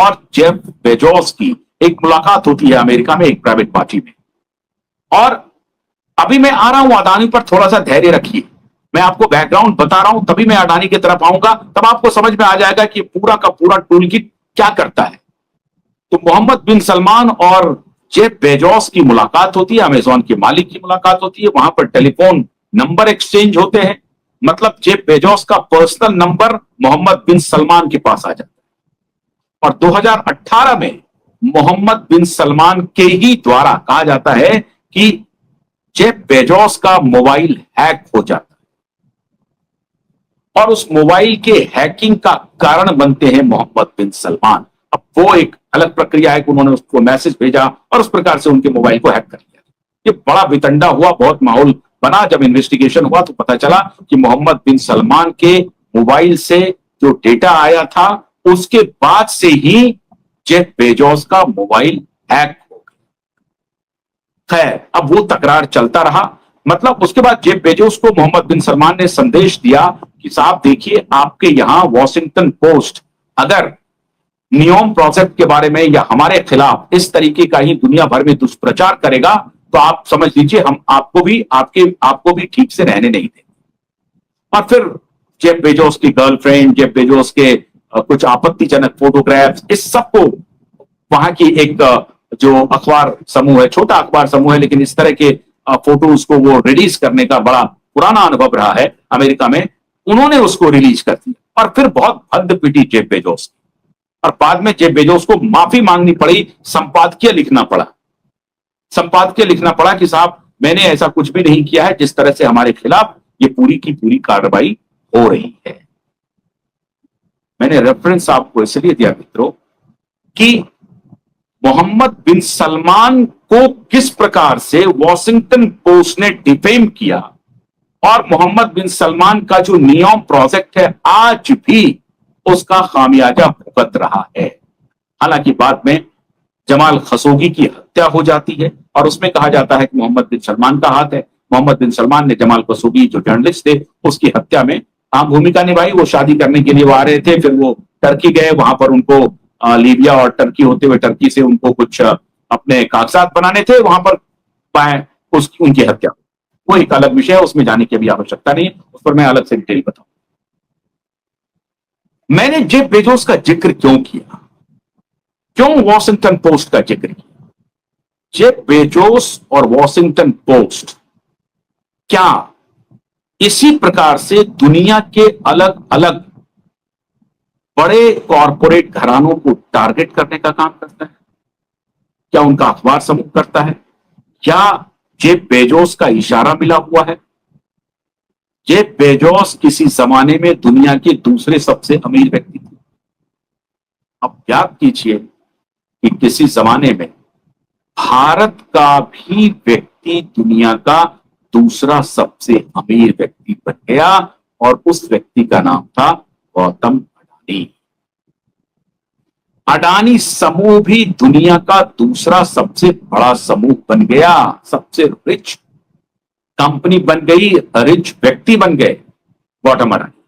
और Jeff Bezos की एक मुलाकात होती है अमेरिका में एक प्राइवेट पार्टी में। और अभी मैं आ रहा हूं अडानी पर, थोड़ा सा धैर्य रखिए, मैं आपको बैकग्राउंड बता रहा हूं, तभी मैं अडानी की तरफ आऊंगा, तब आपको समझ में आ जाएगा कि पूरा का पूरा टूल किट क्या करता है। तो मोहम्मद बिन सलमान और जेफ बेजोस की मुलाकात होती है, अमेजॉन के मालिक की मुलाकात होती है, वहां पर टेलीफोन नंबर एक्सचेंज होते हैं। मतलब जेफ बेजोस का पर्सनल नंबर मोहम्मद बिन सलमान के पास आ जाता है। और 2018 में मोहम्मद बिन सलमान के ही द्वारा कहा जाता है कि जेफ बेजोस का मोबाइल हैक हो जाता है और उस मोबाइल के हैकिंग का कारण बनते हैं मोहम्मद बिन सलमान। अब वो एक अलग प्रक्रिया है कि उन्होंने उसको मैसेज भेजा और उस प्रकार से उनके मोबाइल को हैक कर लिया। ये बड़ा वितंडा हुआ, बहुत माहौल बना। जब इन्वेस्टिगेशन हुआ तो पता चला कि मोहम्मद बिन सलमान के मोबाइल से जो डेटा आया था उसके बाद से ही जेफ बेजोस का मोबाइल हैक हो गया। खैर, अब वो तकरार चलता रहा। मतलब उसके बाद जेफ बेजोस को मोहम्मद बिन सलमान ने संदेश दिया कि साहब देखिए, आपके यहां वॉशिंगटन पोस्ट अगर नियोम प्रोजेक्ट के बारे में या हमारे खिलाफ इस तरीके का ही दुनिया भर में दुष्प्रचार करेगा तो आप समझ लीजिए हम आपको भी ठीक से रहने नहीं देंगे। और फिर जेफ बेजोस की गर्लफ्रेंड, जेफ बेजोस के कुछ आपत्तिजनक फोटोग्राफ्स, इस सबको वहां की एक जो अखबार समूह है, छोटा अखबार समूह है लेकिन इस तरह के फोटोज को वो रिलीज करने का बड़ा पुराना अनुभव रहा है अमेरिका में, उन्होंने उसको रिलीज कर दिया। और फिर बहुत हद पिटी जेफ बेजोस की, और बाद में जेफ बेजोस को माफी मांगनी पड़ी, संपादकीय लिखना पड़ा कि साहब मैंने ऐसा कुछ भी नहीं किया है, जिस तरह से हमारे खिलाफ ये पूरी की पूरी कार्रवाई हो रही है। मैंने रेफरेंस आपको इसलिए दिया मित्रों कि मोहम्मद बिन सलमान को किस प्रकार से वॉशिंगटन पोस्ट ने डिफेम किया और मोहम्मद बिन सलमान का जो नियोम प्रोजेक्ट है आज भी उसका खामियाजा भुगत रहा है। हालांकि बाद में जमाल खशोगी की हत्या हो जाती है और उसमें कहा जाता है कि मोहम्मद बिन सलमान का हाथ है। मोहम्मद बिन सलमान ने जमाल खशोगी जो जर्नलिस्ट थे उसकी हत्या में अहम भूमिका निभाई। वो शादी करने के लिए वो आ रहे थे, फिर वो टर्की गए, वहां पर उनको लीबिया और टर्की होते हुए टर्की से उनको कुछ अपने कागजात बनाने थे, वहां पर पाए उनकी हत्या। वो एक अलग विषय है, उसमें जाने की अभी आवश्यकता नहीं है, उस पर मैं अलग से डिटेल बताऊं। मैंने जेफ बेजोस का जिक्र क्यों किया, क्यों वॉशिंगटन पोस्ट का जिक्र किया? जेफ बेजोस और वॉशिंगटन पोस्ट क्या इसी प्रकार से दुनिया के अलग अलग बड़े कॉरपोरेट घरानों को टारगेट करने का काम करता है? क्या उनका अखबार समूह करता है? क्या जेफ बेजोस का इशारा मिला हुआ है? जेफ बेजोस किसी जमाने में दुनिया के दूसरे सबसे अमीर व्यक्ति थे। अब याद कीजिए कि किसी जमाने में भारत का भी व्यक्ति दुनिया का दूसरा सबसे अमीर व्यक्ति बन गया और उस व्यक्ति का नाम था गौतम अडानी। अडानी समूह भी दुनिया का दूसरा सबसे बड़ा समूह बन गया, सबसे रिच कंपनी बन गई, रिच व्यक्ति बन गए गौतम अडानी।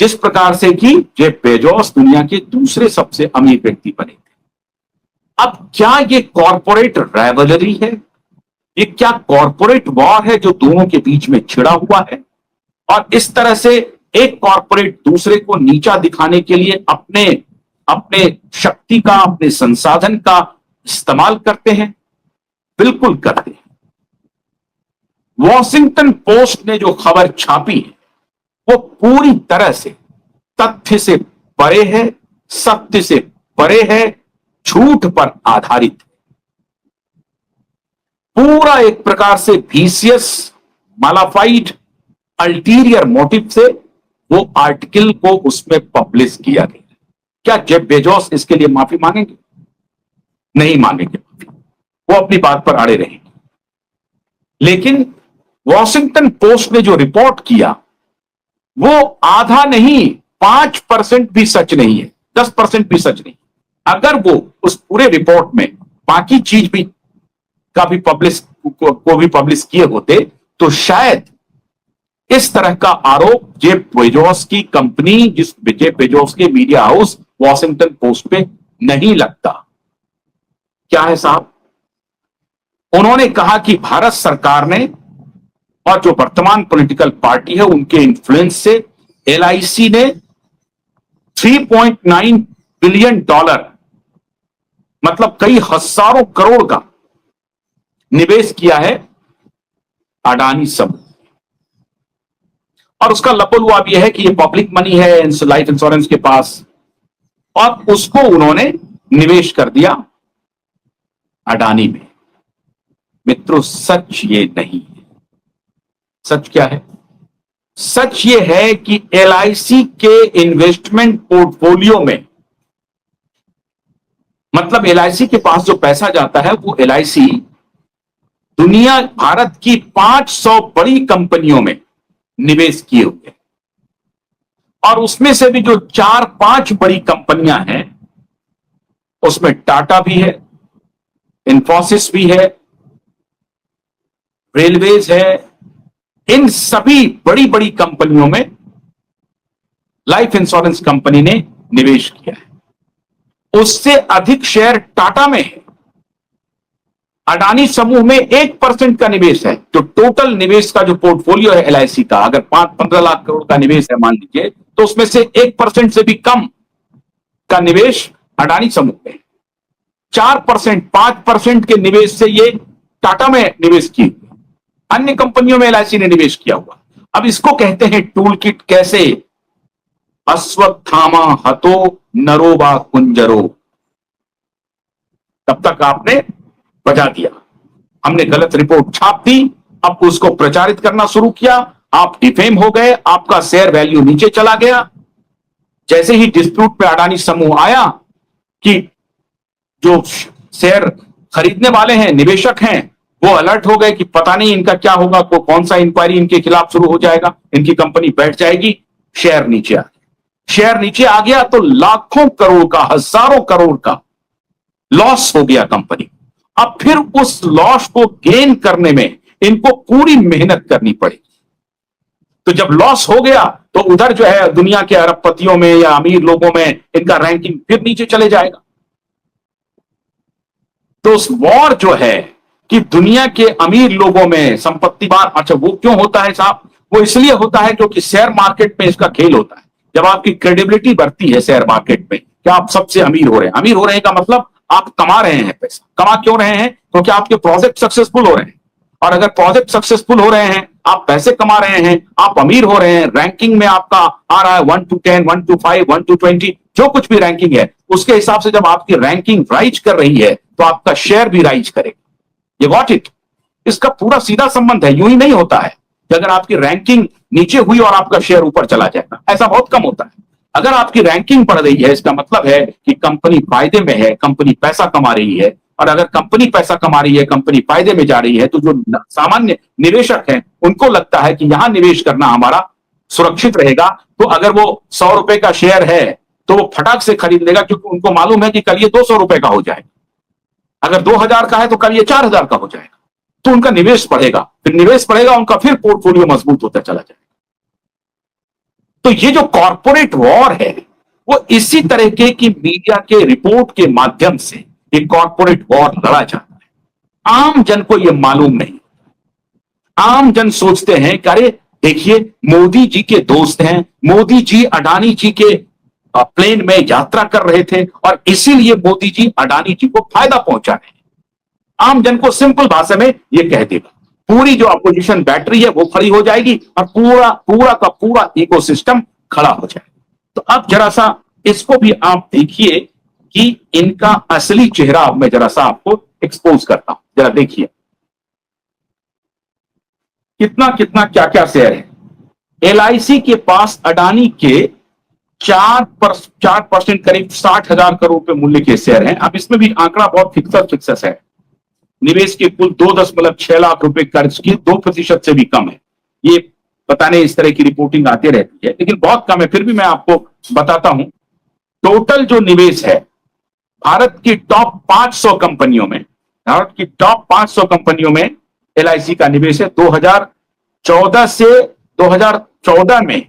जिस प्रकार से कि जेफ बेजोस दुनिया के दूसरे सबसे अमीर व्यक्ति बने थे। अब क्या ये कॉरपोरेट राइवलरी है? ये क्या कॉरपोरेट वॉर है जो दोनों के बीच में छिड़ा हुआ है? और इस तरह से एक कॉरपोरेट दूसरे को नीचा दिखाने के लिए अपने अपने शक्ति का, अपने संसाधन का इस्तेमाल करते हैं? बिल्कुल करते हैं। वॉशिंगटन पोस्ट ने जो खबर छापी है वो पूरी तरह से तथ्य से परे है, सत्य से परे है, झूठ पर आधारित है। पूरा एक प्रकार से विशियस, मालाफाइड, अल्टीरियर मोटिव से वो आर्टिकल को उसमें पब्लिश किया गया। क्या जेफ बेजोस इसके लिए माफी मांगेंगे? नहीं मांगेंगे माफी, वो अपनी बात पर अड़े रहेंगे। लेकिन वॉशिंगटन पोस्ट ने जो रिपोर्ट किया वो आधा नहीं, 5% भी सच नहीं है, 10% भी सच नहीं। अगर वो उस पूरे रिपोर्ट में बाकी चीज भी को भी पब्लिश किए होते तो शायद इस तरह का आरोप जेफ बेजोस की कंपनी, जिस जेफ बेजोस के मीडिया हाउस वॉशिंगटन पोस्ट पे नहीं लगता। क्या है साहब? उन्होंने कहा कि भारत सरकार ने और जो वर्तमान पॉलिटिकल पार्टी है उनके इन्फ्लुएंस से एलआईसी ने 3.9 बिलियन डॉलर, मतलब कई हजारों करोड़ का निवेश किया है अडानी समूह। और उसका लपोलुआब यह है कि ये पब्लिक मनी है लाइफ इंश्योरेंस के पास, और उसको उन्होंने निवेश कर दिया अडानी में। मित्रों, सच ये नहीं है। सच क्या है? सच ये है कि एलआईसी के इन्वेस्टमेंट पोर्टफोलियो में, मतलब एलआईसी के पास जो पैसा जाता है वो एलआईसी दुनिया भारत की 500 बड़ी कंपनियों में निवेश किए हुए, और उसमें से भी जो 4-5 बड़ी कंपनियां हैं उसमें टाटा भी है, इंफोसिस भी है, रेलवेज है। इन सभी बड़ी बड़ी कंपनियों में लाइफ इंश्योरेंस कंपनी ने निवेश किया है। उससे अधिक शेयर टाटा में है। अडानी समूह में 1% का निवेश है। जो टोटल निवेश का जो पोर्टफोलियो है एलआईसी का, अगर 5-15 लाख करोड़ का निवेश है मान लीजिए, तो उसमें से 1% से भी कम का निवेश अडानी समूह में। 4%, 5% के निवेश से ये टाटा में निवेश की, अन्य कंपनियों में एलआईसी ने निवेश किया हुआ। अब इसको कहते हैं टूल किट। कैसे? अश्वत्थामा हतो नरोबा कुंजरो। तब तक आपने बजा दिया, हमने गलत रिपोर्ट छाप दी, अब उसको प्रचारित करना शुरू किया, आप डिफेम हो गए, आपका शेयर वैल्यू नीचे चला गया। जैसे ही डिस्प्यूट पे अडानी समूह आया कि जो शेयर खरीदने वाले हैं, निवेशक हैं, वो अलर्ट हो गए कि पता नहीं इनका क्या होगा, कौन सा इंक्वायरी इनके खिलाफ शुरू हो जाएगा, इनकी कंपनी बैठ जाएगी। शेयर नीचे आ गया। शेयर नीचे आ गया तो लाखों करोड़ का, हजारों करोड़ का लॉस हो गया कंपनी। अब फिर उस लॉस को गेन करने में इनको पूरी मेहनत करनी पड़ेगी। तो जब लॉस हो गया तो उधर जो है दुनिया के अरबपतियों में या अमीर लोगों में इनका रैंकिंग फिर नीचे चले जाएगा। तो उस वॉर जो है कि दुनिया के अमीर लोगों में संपत्तिवान, अच्छा वो क्यों होता है साहब? वो इसलिए होता है क्योंकि शेयर मार्केट में इसका खेल होता है। जब आपकी क्रेडिबिलिटी बढ़ती है शेयर मार्केट में कि आप सबसे अमीर हो रहे हैं, अमीर हो रहे हैं का मतलब आप कमा रहे हैं पैसा। कमा क्यों रहे हैं? क्योंकि आपके प्रोजेक्ट सक्सेसफुल हो रहे हैं, और अगर प्रोजेक्ट सक्सेसफुल हो रहे हैं, आप पैसे कमा रहे हैं, आप अमीर हो रहे हैं, रैंकिंग में आपका आ रहा है 1 to 10, 1 to 5, 1 to 20, जो कुछ भी रैंकिंग है, उसके हिसाब से जब आपकी रैंकिंग राइज कर रही है तो आपका शेयर भी राइज करेगा। ये गॉट इट? इसका पूरा सीधा संबंध है। यूं ही नहीं होता है कि अगर आपकी रैंकिंग नीचे हुई और आपका शेयर ऊपर चला जाएगा, ऐसा बहुत कम होता है। अगर आपकी रैंकिंग बढ़ रही है, इसका मतलब है कि कंपनी फायदे में है, कंपनी पैसा कमा रही है। और अगर कंपनी पैसा कमा रही है, कंपनी फायदे में जा रही है, तो जो सामान्य निवेशक हैं उनको लगता है कि यहां निवेश करना हमारा सुरक्षित रहेगा। तो अगर वो 100 रुपए का शेयर है तो वो फटाक से खरीद लेगा, क्योंकि उनको मालूम है कि कल ये 200 रुपए का हो जाएगा। अगर 2000 का है तो कल ये 4000 का हो जाएगा। तो उनका निवेश बढ़ेगा, फिर निवेश बढ़ेगा, उनका फिर पोर्टफोलियो मजबूत होता चला जाएगा। तो ये जो कॉर्पोरेट वॉर है वो इसी तरह की मीडिया के रिपोर्ट के माध्यम से एक कॉर्पोरेट वॉर लड़ा जाता है। आम जन को यह मालूम नहीं। आम जन सोचते हैं कि अरे देखिए, मोदी जी के दोस्त हैं, मोदी जी अडानी जी के प्लेन में यात्रा कर रहे थे और इसीलिए मोदी जी अडानी जी को फायदा पहुंचा रहे हैं। आम जन को सिंपल भाषा में यह कह देगा, पूरी जो अपोजिशन बैटरी है वो खड़ी हो जाएगी और पूरा पूरा का पूरा इकोसिस्टम खड़ा हो जाएगा। तो अब जरा सा इसको भी आप देखिए कि इनका असली चेहरा मैं जरा सा आपको एक्सपोज करता हूं। जरा देखिए कितना कितना क्या क्या शेयर है। एलआईसी के पास अडानी के 4% करीब 60,000 करोड़ रुपए मूल्य के शेयर हैं। अब इसमें भी आंकड़ा बहुत फिक्सस है। निवेश के कुल 2.6 लाख रुपए कर्ज की 2% से भी कम है। ये पता नहीं, इस तरह की रिपोर्टिंग आती रहती है लेकिन बहुत कम है। फिर भी मैं आपको बताता हूं, टोटल जो निवेश है भारत की टॉप 500 कंपनियों में, भारत की टॉप 500 कंपनियों में एलआईसी का निवेश है। 2014 से 2014 में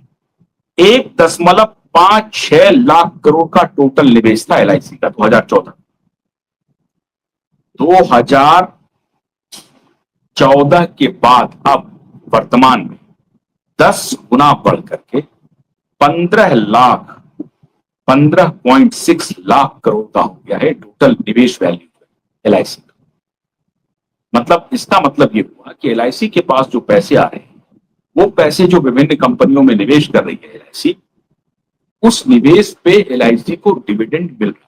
1.56 लाख करोड़ का टोटल निवेश था एलआईसी का। 2014 के बाद अब वर्तमान में 10 गुना बढ़ करके 15.6 लाख करोड़ का हो गया है टोटल निवेश वैल्यू एलआईसी का। मतलब इसका मतलब ये हुआ कि एलआईसी के पास जो पैसे आ रहे हैं, वो पैसे जो विभिन्न कंपनियों में निवेश कर रही है एलआईसी, उस निवेश पे एलआईसी को डिविडेंड मिल रहा है,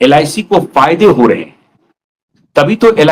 एलआईसी को फायदे हो रहे हैं। तभी तो एल